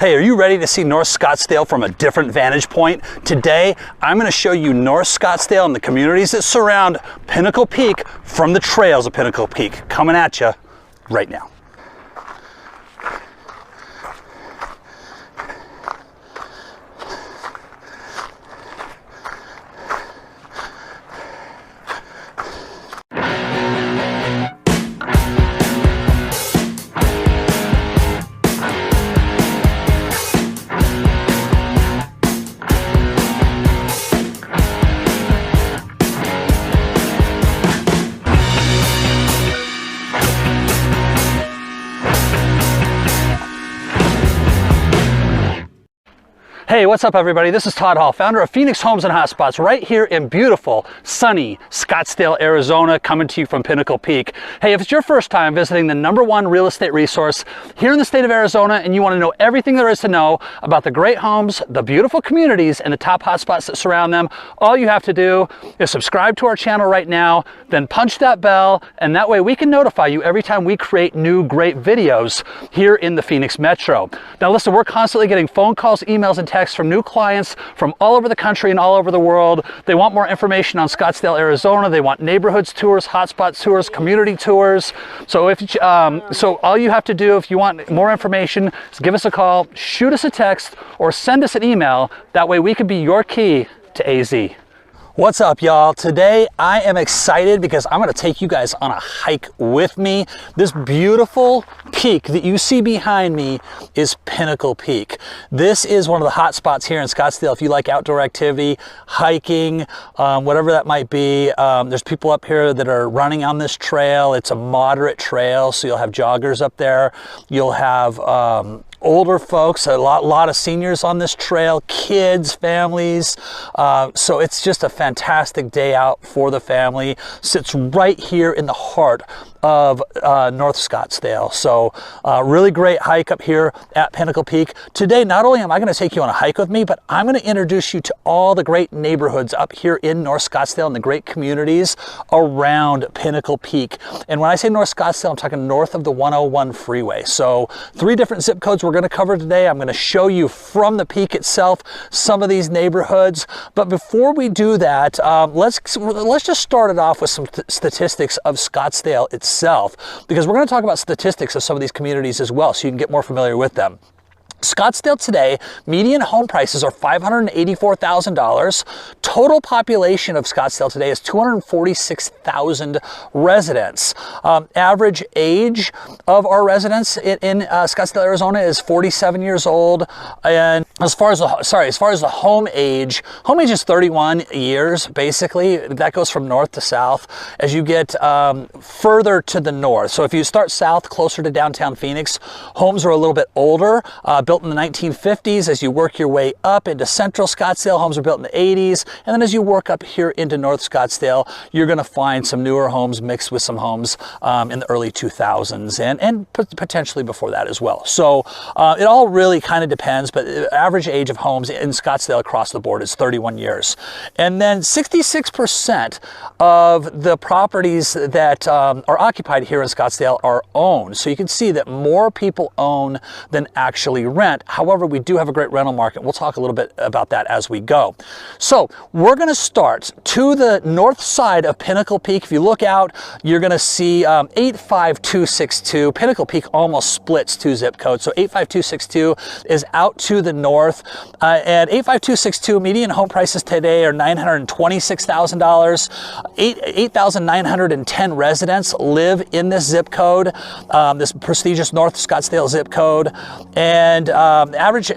Hey, are you ready to see North Scottsdale from a different vantage point? Today, I'm going to show you North Scottsdale and the communities that surround Pinnacle Peak from the trails of Pinnacle Peak. Coming at you right now. Hey, what's up everybody? This is Todd Co, founder of Phoenix Homes and Hotspots right here in beautiful, sunny Scottsdale, Arizona, coming to you from Pinnacle Peak. Hey, if it's your first time visiting the #1 real estate resource here in the state of Arizona and you want to know everything there is to know about the great homes, the beautiful communities, and the top hotspots that surround them, all you have to do is subscribe to our channel right now, then punch that bell, and that way we can notify you every time we create new great videos here in the Phoenix Metro. Now listen, we're constantly getting phone calls, emails, and texts from new clients from all over the country and all over the world. They want more information on Scottsdale, Arizona. They want neighborhoods tours, hotspot tours, community tours. So so all you have to do if you want more information is give us a call, shoot us a text, or send us an email. That way we can be your key to AZ. What's up, y'all? Today I am excited because I'm going to take you guys on a hike with me. This beautiful peak that you see behind me is Pinnacle Peak. This is one of the hot spots here in Scottsdale if you like outdoor activity, hiking, whatever that might be. There's people up here that are running on this trail. It's a moderate trail, so you'll have joggers up there. You'll have older folks, a lot of seniors on this trail, kids, families. So it's just a fantastic day out for the family. Sits right here in the heart of North Scottsdale. So really great hike up here at Pinnacle Peak. Today, not only am I going to take you on a hike with me, but I'm going to introduce you to all the great neighborhoods up here in North Scottsdale and the great communities around Pinnacle Peak. And when I say North Scottsdale, I'm talking north of the 101 freeway. So 3 different zip codes we're going to cover today. I'm going to show you from the peak itself some of these neighborhoods. But before we do that, let's just start it off with some statistics of Scottsdale itself, because we're going to talk about statistics of some of these communities as well, so you can get more familiar with them. Scottsdale today, median home prices are $584,000. Total population of Scottsdale today is 246,000 residents. Average age of our residents in Scottsdale, Arizona is 47 years old. And as far as the home age is 31 years, basically. That goes from north to south as you get further to the north. So if you start south, closer to downtown Phoenix, homes are a little bit older, built in the 1950s. As you work your way up into central Scottsdale, homes are built in the 80s. And then as you work up here into North Scottsdale, you're going to find some newer homes mixed with some homes in the early 2000s and potentially before that as well. So it all really kind of depends, but the average age of homes in Scottsdale across the board is 31 years. And then 66% of the properties that are occupied here in Scottsdale are owned. So you can see that more people own than actually rent. However, we do have a great rental market. We'll talk a little bit about that as we go. So we're going to start to the north side of Pinnacle Peak. If you look out, you're going to see 85262. Pinnacle Peak almost splits 2 zip codes. So 85262 is out to the north. And 85262 median home prices today are $926,000. 8,910 residents live in this zip code, this prestigious North Scottsdale zip code. And average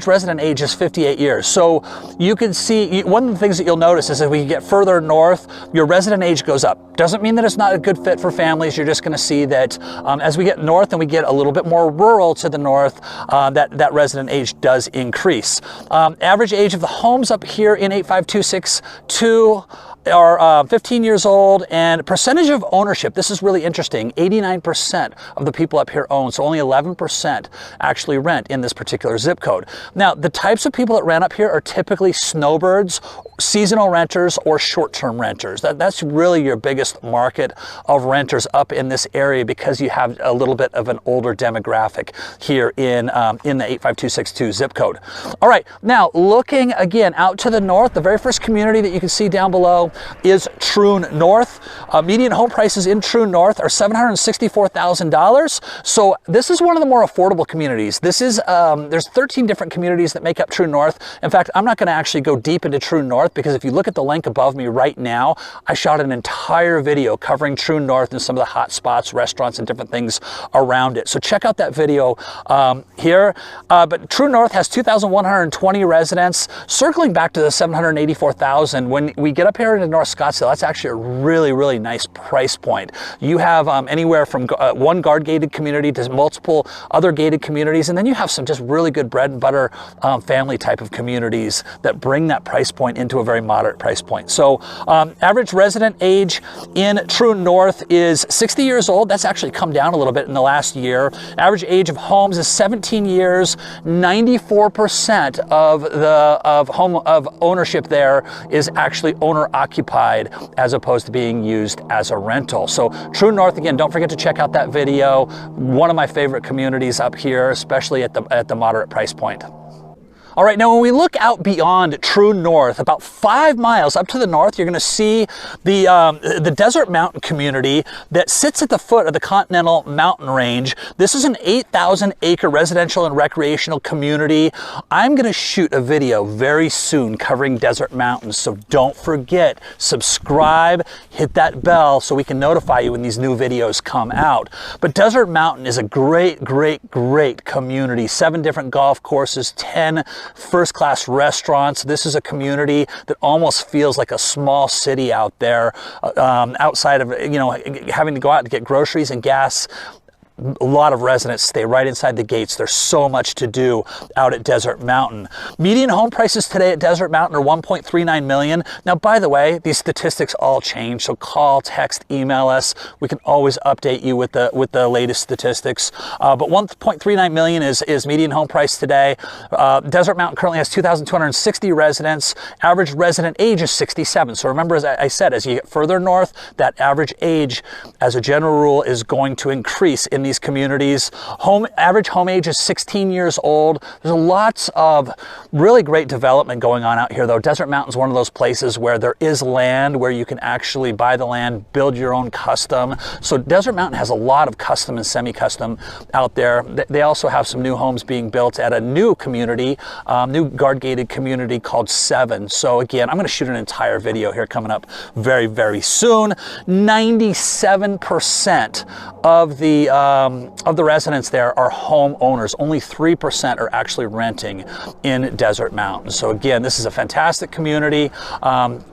resident age is 58 years. So you can see, one of the things that you'll notice is as we get further north, your resident age goes up. Doesn't mean that it's not a good fit for families. You're just going to see that as we get north and we get a little bit more rural to the north, that resident age does increase. Average age of the homes up here in 85262 are 15 years old, and percentage of ownership, this is really interesting, 89% of the people up here own, so only 11% actually rent in this particular zip code. Now, the types of people that rent up here are typically snowbirds, seasonal renters, or short-term renters. That's really your biggest market of renters up in this area, because you have a little bit of an older demographic here in the 85262 zip code. All right, now looking again out to the north, the very first community that you can see down below is Troon North. Median home prices in Troon North are $764,000. So this is one of the more affordable communities. This is, there's 13 different communities that make up Troon North. In fact, I'm not going to actually go deep into Troon North, because if you look at the link above me right now, I shot an entire video covering Troon North and some of the hot spots, restaurants, and different things around it. So check out that video here. But Troon North has 2,120 residents. Circling back to the 784,000, when we get up here into North Scottsdale, that's actually a really, really nice price point. You have anywhere from one guard gated community to multiple other gated communities, and then you have some just really good bread and butter family type of communities that bring that price point into a very moderate price point. So average resident age in Troon North is 60 years old. That's actually come down a little bit in the last year. Average age of homes is 17 years. 94% of ownership there is actually owner occupied, as opposed to being used as a rental. So Troon North, again, don't forget to check out that video. One of my favorite communities up here, especially at the moderate price point. All right, now when we look out beyond Troon North, about 5 miles up to the north, you're going to see the Desert Mountain community that sits at the foot of the Continental Mountain Range. This is an 8,000-acre residential and recreational community. I'm going to shoot a video very soon covering Desert Mountain, so don't forget, subscribe, hit that bell so we can notify you when these new videos come out. But Desert Mountain is a great, great, great community. 7 different golf courses, 10 first-class restaurants. This is a community that almost feels like a small city out there, outside of, you know, having to go out to get groceries and gas. A lot of residents stay right inside the gates. There's so much to do out at Desert Mountain. Median home prices today at Desert Mountain are $1.39 million. Now, by the way, these statistics all change, so call, text, email us. We can always update you with the latest statistics. But $1.39 million is median home price today. Desert Mountain currently has 2,260 residents. Average resident age is 67. So remember, as I said, as you get further north, that average age, as a general rule, is going to increase in these communities. Average home age is 16 years old. There's lots of really great development going on out here, though. Desert Mountain is one of those places where there is land, where you can actually buy the land, build your own custom. So Desert Mountain has a lot of custom and semi-custom out there. They also have some new homes being built at a new community, new guard-gated community called 7. So again, I'm going to shoot an entire video here coming up very, very soon. 97% of the residents there are homeowners. Only 3% are actually renting in Desert Mountain. So again, this is a fantastic community.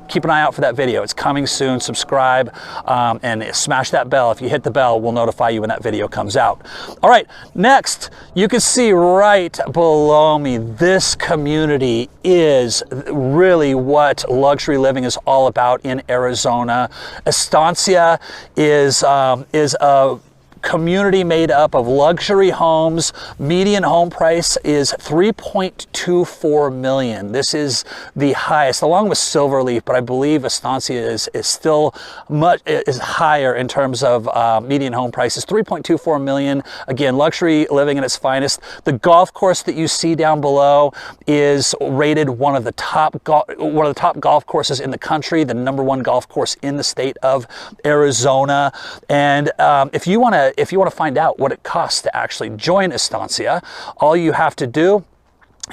Keep an eye out for that video. It's coming soon. Subscribe and smash that bell. If you hit the bell, we'll notify you when that video comes out. All right, next, you can see right below me, this community is really what luxury living is all about in Arizona. Estancia is a community made up of luxury homes. Median home price is $3.24 million. This is the highest, along with Silverleaf, but I believe Estancia is still is higher in terms of median home prices. $3.24 million. Again, luxury living at its finest. The golf course that you see down below is rated one of the top golf courses in the country, the #1 golf course in the state of Arizona. And if you want to find out what it costs to actually join Estancia, all you have to do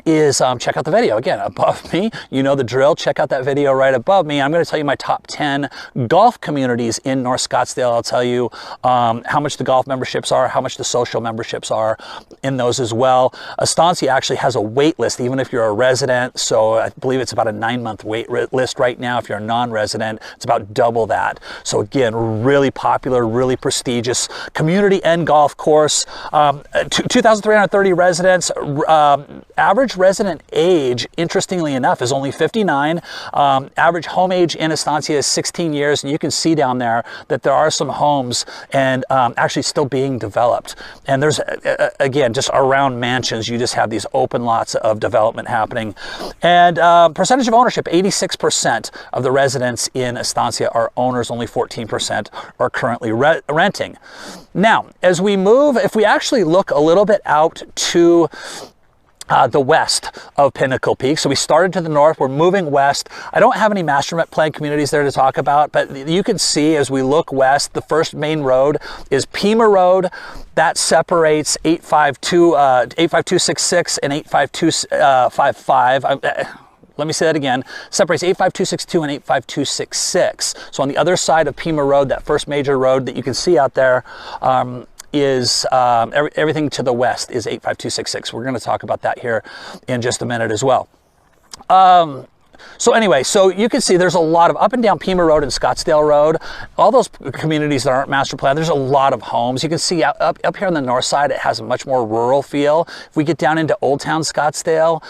is check out the video. Again, above me, you know the drill. Check out that video right above me. I'm going to tell you my top 10 golf communities in North Scottsdale. I'll tell you how much the golf memberships are, how much the social memberships are in those as well. Estancia actually has a wait list, even if you're a resident. So I believe it's about a 9-month wait list right now. If you're a non-resident, it's about double that. So again, really popular, really prestigious community and golf course. 2,330 residents. Average average resident age, interestingly enough, is only 59. Average home age in Estancia is 16 years, and you can see down there that there are some homes and actually still being developed. And there's, again, just around mansions, you just have these open lots of development happening. And percentage of ownership, 86% of the residents in Estancia are owners, only 14% are currently renting. Now, as we move, if we actually look a little bit out to the west of Pinnacle Peak. So we started to the north, we're moving west. I don't have any master plan communities there to talk about, but you can see as we look west, the first main road is Pima Road. That separates 85266 and 85255. Let me say that again. Separates 85262 and 85266. So on the other side of Pima Road, that first major road that you can see out there, is everything to the west is 85266. We're going to talk about that here in just a minute as well. So anyway, so you can see there's a lot of up and down Pima Road and Scottsdale Road, all those communities that aren't master planned, there's a lot of homes. You can see up here on the north side, it has a much more rural feel. If we get down into Old Town Scottsdale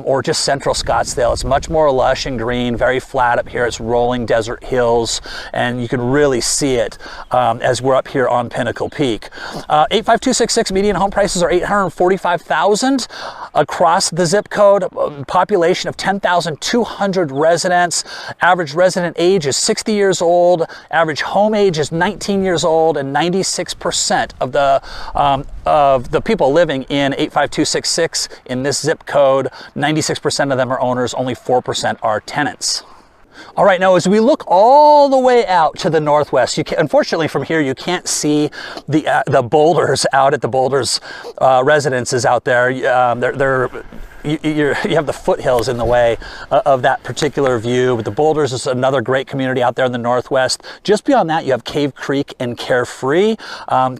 or just central Scottsdale, it's much more lush and green, very flat up here. It's rolling desert hills, and you can really see it as we're up here on Pinnacle Peak. 85266 median home prices are $845,000 across the zip code, population of 10,200 residents. Average resident age is 60 years old. Average home age is 19 years old, and 96% of the people living in 85266 in this zip code, 96% of them are owners, only 4% are tenants. All right, now as we look all the way out to the northwest, unfortunately from here you can't see the boulders out at the Boulders residences out there. You have the foothills in the way of that particular view, but the Boulders is another great community out there in the northwest. Just beyond that, you have Cave Creek and Carefree.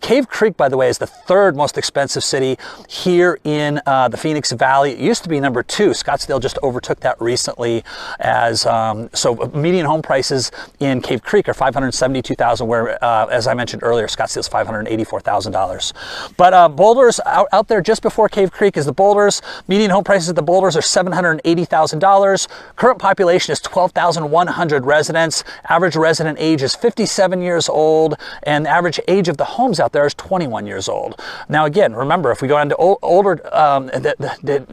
Cave Creek, by the way, is the third most expensive city here in the Phoenix Valley. It used to be number 2. Scottsdale just overtook that recently. So median home prices in Cave Creek are $572,000, where, as I mentioned earlier, Scottsdale's $584,000. But Boulders, out there just before Cave Creek is the Boulders. Median home prices at the Boulders are $780,000. Current population is 12,100 residents. Average resident age is 57 years old, and the average age of the homes out there is 21 years old. Now again, remember, if we go into older,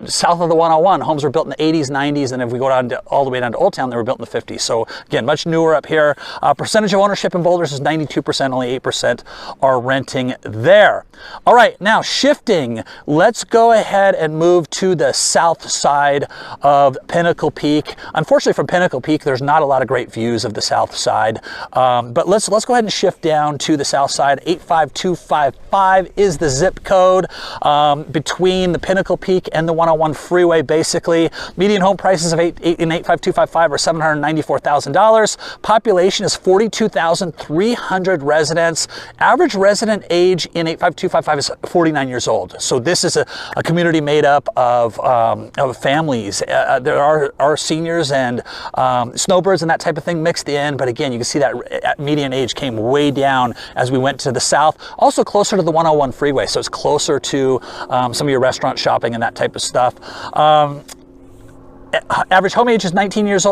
south of the 101, homes were built in the 80s, 90s, and if we go down to, all the way down to Old Town, they were built in the 50s. So again, much newer up here. Percentage of ownership in Boulders is 92%, only 8% are renting there. All right, now shifting, let's go ahead and move to the south side of Pinnacle Peak. Unfortunately for Pinnacle Peak, there's not a lot of great views of the south side, but let's go ahead and shift down to the south side. 85255 is the zip code between the Pinnacle Peak and the 101 freeway, basically. Median home prices of 85255 are $794,000. Population is 42,300 residents. Average resident age in 85255 is 49 years old. So this is a community made up of families. There are seniors and snowbirds and that type of thing mixed in, but again, you can see that median age came way down as we went to the south. Also closer to the 101 freeway, so it's closer to some of your restaurant shopping and that type of stuff. Average home age is 19 years,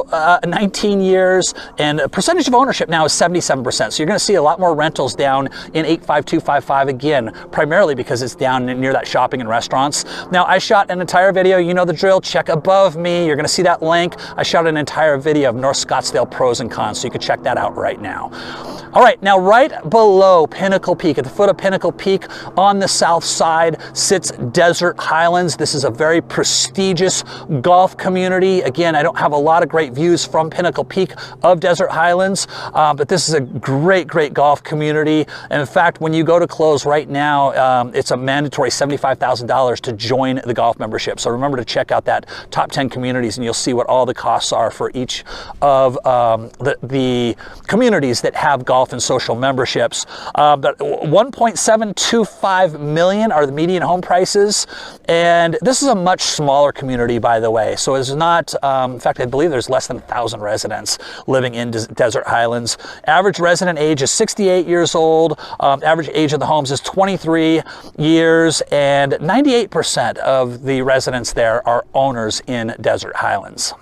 and percentage of ownership now is 77%. So you're going to see a lot more rentals down in 85255 again, primarily because it's down near that shopping and restaurants. Now, I shot an entire video. You know the drill. Check above me. You're going to see that link. I shot an entire video of North Scottsdale pros and cons, so you can check that out right now. All right, now right below Pinnacle Peak, at the foot of Pinnacle Peak on the south side, sits Desert Highlands. This is a very prestigious golf community. Again, I don't have a lot of great views from Pinnacle Peak of Desert Highlands, but this is a great golf community. And in fact, when you go to close right now, it's a mandatory $75,000 to join the golf membership. So remember to check out that top 10 communities, and you'll see what all the costs are for each of the communities that have golf golf and social memberships. But 1.725 million are the median home prices, and this is a much smaller community, by the way. So it's not, in fact, I believe there's less than 1,000 residents living in Desert Highlands. Average resident age is 68 years old. Average age of the homes is 23 years, and 98% of the residents there are owners in Desert Highlands.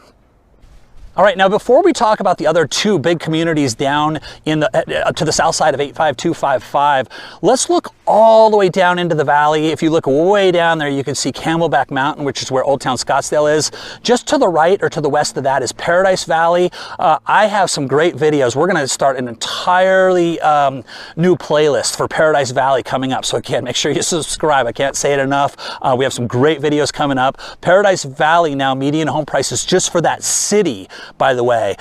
All right, now before we talk about the other two big communities down in the to the south side of 85255, let's look all the way down into the valley. If you look way down there, you can see Camelback Mountain, which is where Old Town Scottsdale is. Just to the right or to the west of that is Paradise Valley. I have some great videos. We're gonna start an entirely new playlist for Paradise Valley coming up. So again, make sure you subscribe. I can't say it enough. We have some great videos coming up. Paradise Valley now, median home prices just for that city, by the way.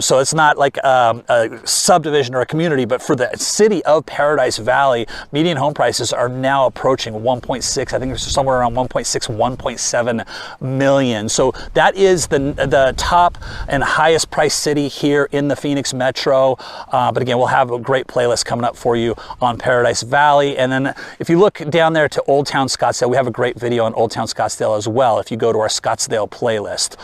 So it's not like a subdivision or a community, but for the city of Paradise Valley, median home prices are now approaching 1.6, I think it's somewhere around 1.6, 1.7 million. So that is the top and highest price city here in the Phoenix Metro. But again, we'll have a great playlist coming up for you on Paradise Valley. And then if you look down there to Old Town Scottsdale, we have a great video on Old Town Scottsdale as well if you go to our Scottsdale playlist.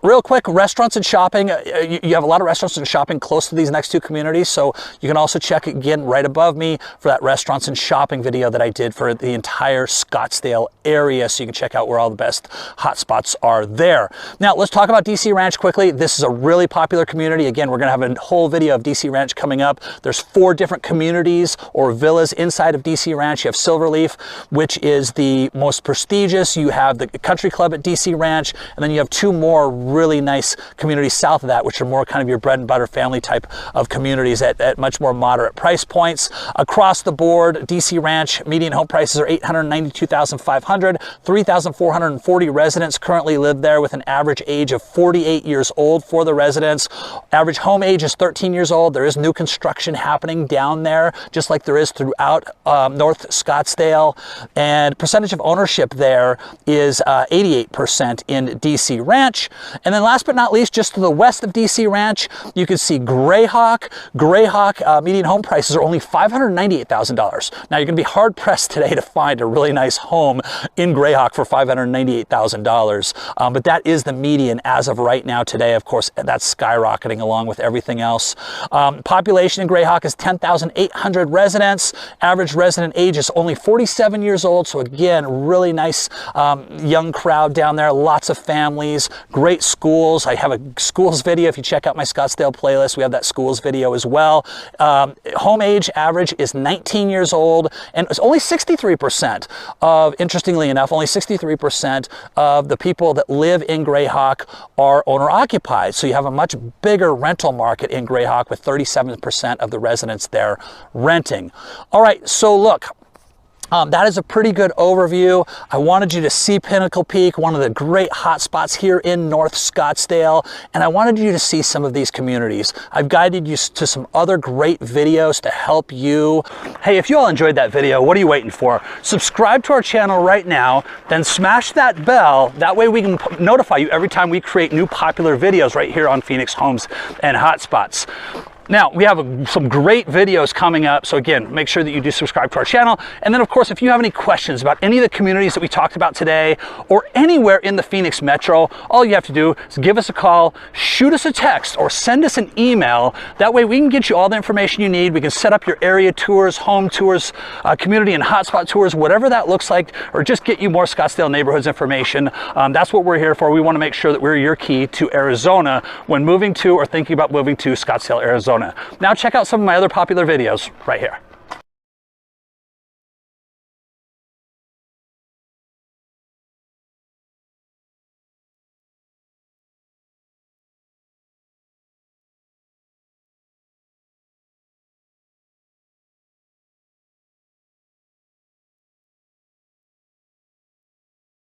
Real quick, restaurants and shopping. You have a lot of restaurants and shopping close to these next two communities, so you can also check again right above me for that restaurants and shopping video that I did for the entire Scottsdale area, so you can check out where all the best hot spots are there. Now, let's talk about DC Ranch quickly. This is a really popular community. Again, we're gonna have a whole video of DC Ranch coming up. There's 4 different communities or villas inside of DC Ranch. You have Silverleaf, which is the most prestigious. You have the Country Club at DC Ranch, and then you have 2 more really nice communities south of that, which are more kind of your bread and butter family type of communities at much more moderate price points. Across the board, DC Ranch median home prices are $892,500. 3,440 residents currently live there with an average age of 48 years old for the residents. Average home age is 13 years old. There is new construction happening down there, just like there is throughout North Scottsdale. And percentage of ownership there is 88% in DC Ranch. And then last but not least, just to the west of DC Ranch, you can see Grayhawk. Grayhawk median home prices are only $598,000. Now you're gonna be hard pressed today to find a really nice home in Grayhawk for $598,000. But that is the median as of right now today. Of course, that's skyrocketing along with everything else. Population in Grayhawk is 10,800 residents. Average resident age is only 47 years old. So again, really nice young crowd down there, lots of families, great schools. I have a schools video. If you check out my Scottsdale playlist, we have that schools video as well. Home age average is 19 years old, and it's only 63% of, interestingly enough, only 63% of the people that live in Grayhawk are owner occupied. So you have a much bigger rental market in Grayhawk with 37% of the residents there renting. All right, so look, that is a pretty good overview. I wanted you to see Pinnacle Peak, one of the great hot spots here in North Scottsdale, and I wanted you to see some of these communities. I've guided you to some other great videos to help you. Hey, if you all enjoyed that video, what are you waiting for? Subscribe to our channel right now, then smash that bell. That way we can notify you every time we create new popular videos right here on Phoenix Homes and Hotspots. Now, we have some great videos coming up, so again, make sure that you do subscribe to our channel. And then, of course, if you have any questions about any of the communities that we talked about today or anywhere in the Phoenix Metro, all you have to do is give us a call, shoot us a text, or send us an email. That way we can get you all the information you need. We can set up your area tours, home tours, community and hotspot tours, whatever that looks like, or just get you more Scottsdale neighborhoods information. That's what we're here for. We want to make sure that we're your key to Arizona when moving to or thinking about moving to Scottsdale, Arizona. Now check out some of my other popular videos right here.